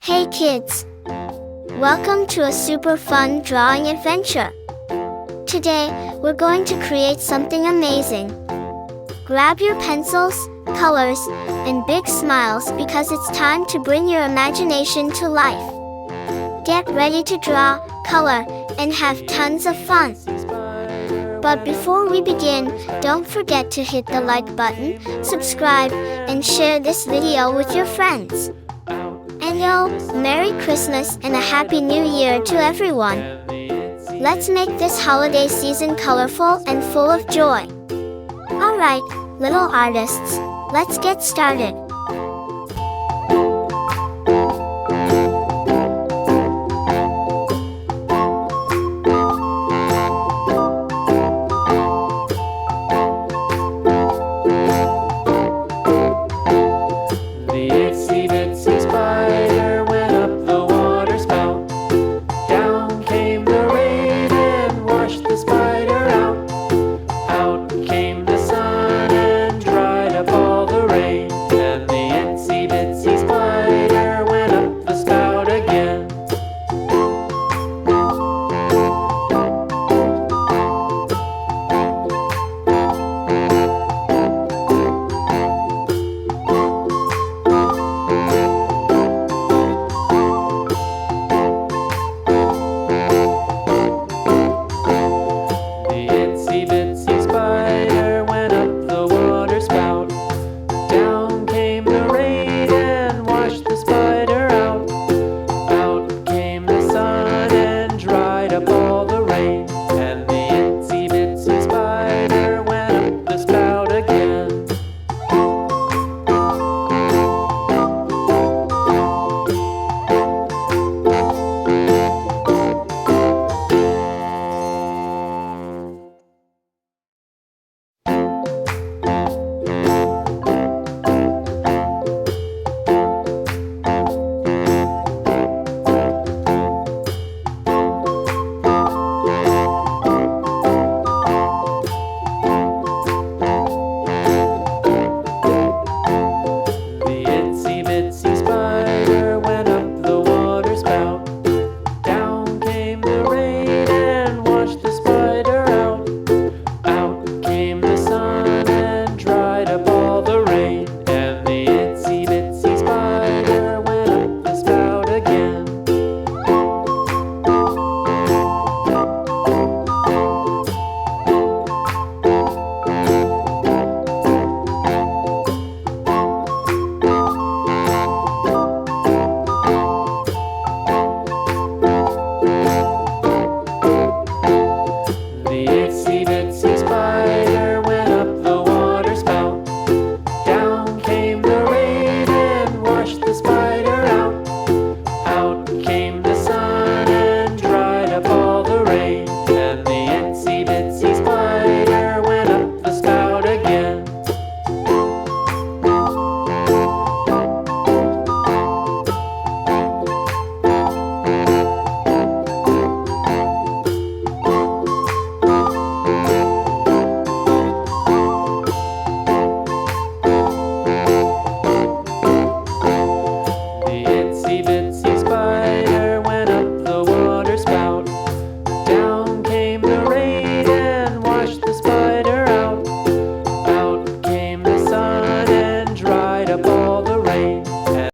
Hey kids! Welcome to a super fun drawing adventure. Today, we're going to create something amazing. Grab your pencils, colors, and big smiles because it's time to bring your imagination to life. Get ready to draw, color, and have tons of fun. But before we begin, don't forget to hit the like button, subscribe, and share this video with your friends. And Merry Christmas and a Happy New Year to everyone. Let's make this holiday season colorful and full of joy. Alright, little artists, let's get started.